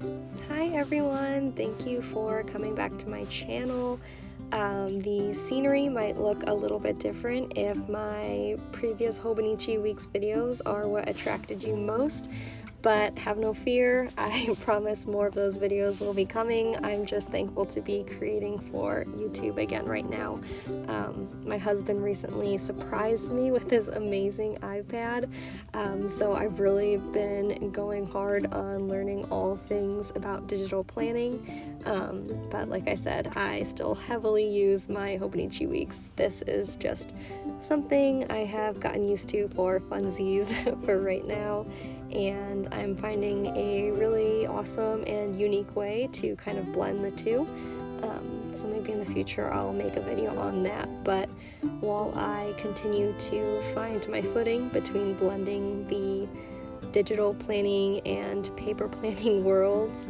Hi everyone, thank you for coming back to my channel. The scenery might look a little bit different if my previous Hobonichi Weeks videos are what attracted you most, but have no fear, I promise more of those videos will be coming. I'm just thankful to be creating for YouTube again right now. My husband recently surprised me with his amazing iPad, so I've really been going hard on learning all things about digital planning, but like I said, I still heavily use my Hobonichi Weeks. This is just something I have gotten used to for funsies for right now, and I'm finding a really awesome and unique way to kind of blend the two. So maybe in the future I'll make a video on that, but while I continue to find my footing between blending the digital planning and paper planning worlds,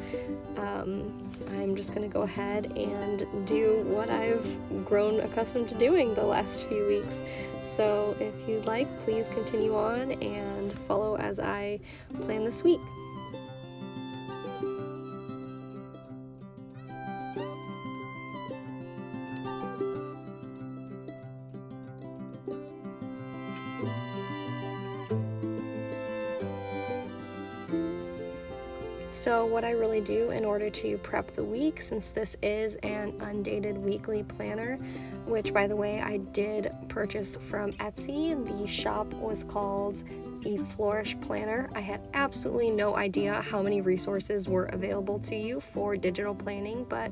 I'm just going to go ahead and do what I've grown accustomed to doing the last few weeks. So if you'd like, please continue on and follow as I plan this week. So what I really do in order to prep the week, since this is an undated weekly planner, which by the way I did purchase from Etsy. The shop was called the Flourish Planner. I had absolutely no idea how many resources were available to you for digital planning, but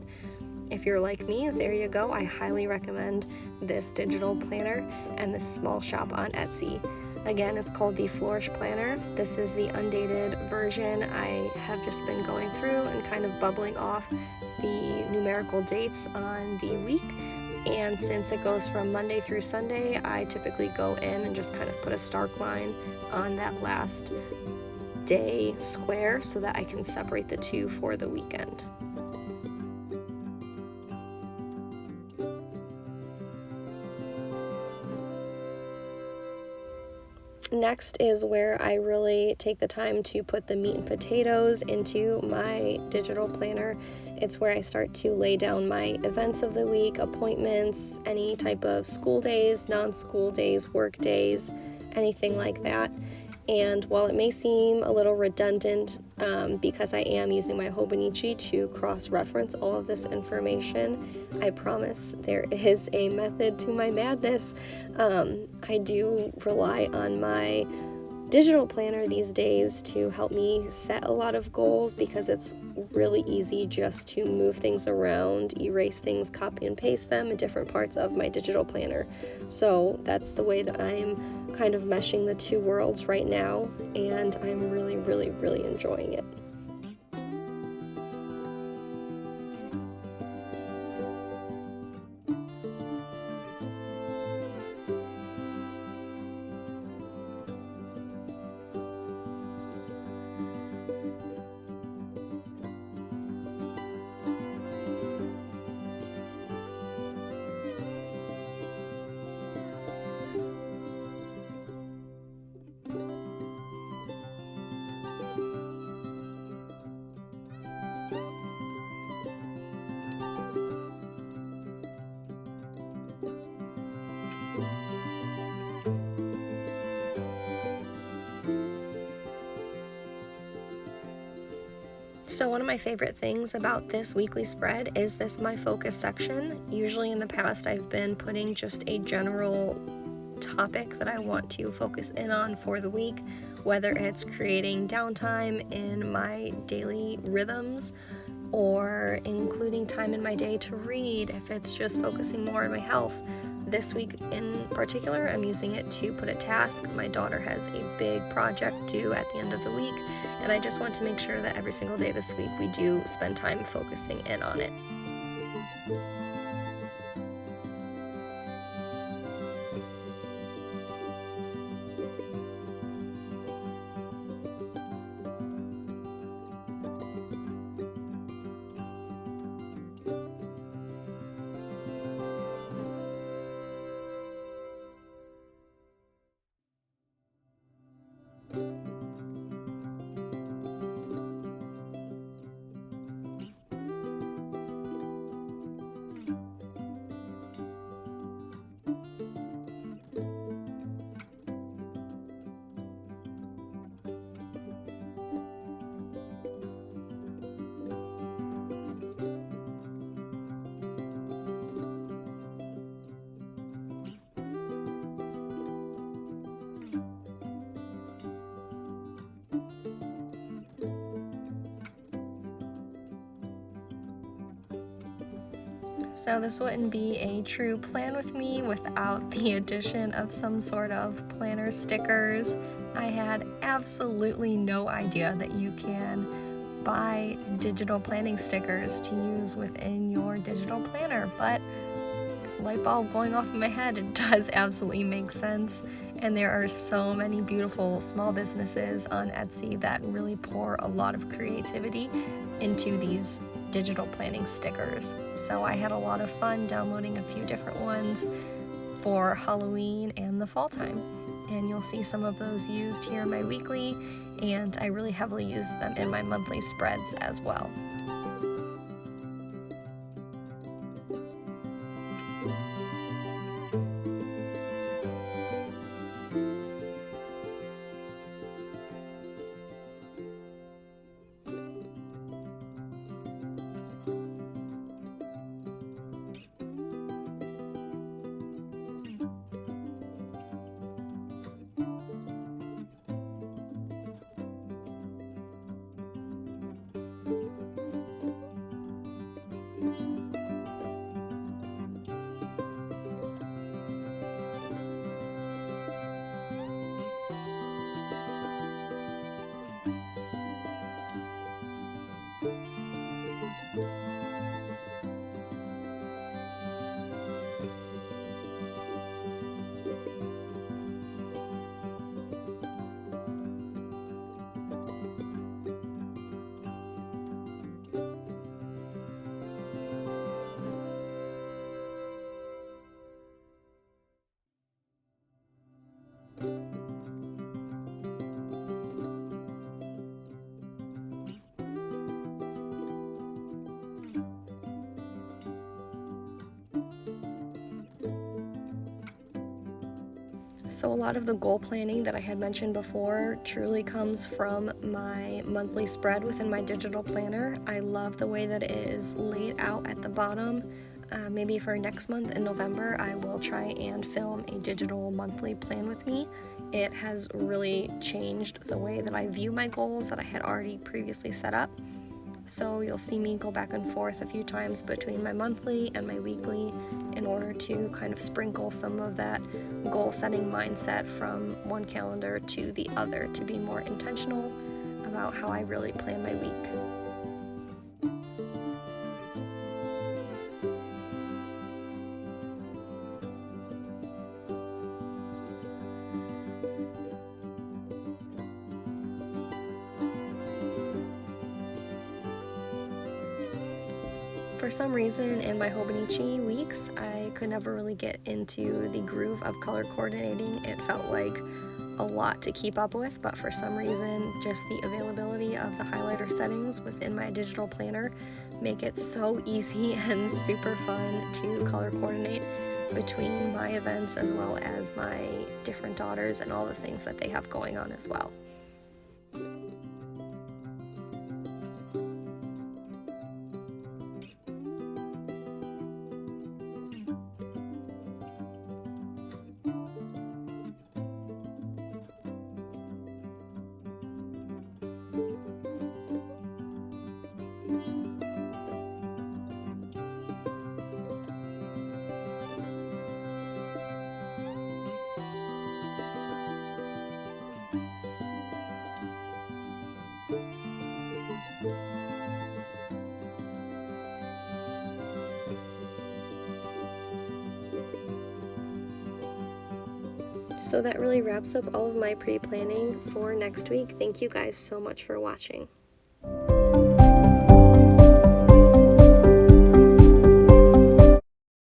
if you're like me, there you go. I highly recommend this digital planner and this small shop on Etsy. Again, it's called the Flourish Planner. This is the undated version. I have just been going through and kind of bubbling off the numerical dates on the week. And since it goes from Monday through Sunday, I typically go in and just kind of put a stark line on that last day square so that I can separate the two for the weekend. Next is where I really take the time to put the meat and potatoes into my digital planner. It's where I start to lay down my events of the week, appointments, any type of school days, non-school days, work days, anything like that. And while it may seem a little redundant because I am using my Hobonichi to cross-reference all of this information, I promise there is a method to my madness. I do rely on my digital planner these days to help me set a lot of goals because it's really easy just to move things around, erase things, copy and paste them in different parts of my digital planner. So that's the way that I'm kind of meshing the two worlds right now, and I'm really, really, really enjoying it. So one of my favorite things about this weekly spread is this My Focus section. Usually in the past I've been putting just a general topic that I want to focus in on for the week, whether it's creating downtime in my daily rhythms or including time in my day to read, if it's just focusing more on my health. This week in particular, I'm using it to put a task. My daughter has a big project due at the end of the week, and I just want to make sure that every single day this week we do spend time focusing in on it. So this wouldn't be a true plan with me without the addition of some sort of planner stickers. I had absolutely no idea that you can buy digital planning stickers to use within your digital planner, but light bulb going off in my head, it does absolutely make sense. And there are so many beautiful small businesses on Etsy that really pour a lot of creativity into these digital planning stickers. So I had a lot of fun downloading a few different ones for Halloween and the fall time. And you'll see some of those used here in my weekly, and I really heavily use them in my monthly spreads as well. So a lot of the goal planning that I had mentioned before truly comes from my monthly spread within my digital planner. I love the way that it is laid out at the bottom. Maybe for next month in November, I will try and film a digital monthly plan with me. It has really changed the way that I view my goals that I had already previously set up. So you'll see me go back and forth a few times between my monthly and my weekly in order to kind of sprinkle some of that goal setting mindset from one calendar to the other to be more intentional about how I really plan my week. For some reason in my Hobonichi weeks, I could never really get into the groove of color coordinating. It felt like a lot to keep up with, but for some reason, just the availability of the highlighter settings within my digital planner make it so easy and super fun to color coordinate between my events as well as my different daughters and all the things that they have going on as well. So that really wraps up all of my pre-planning for next week. Thank you guys so much for watching.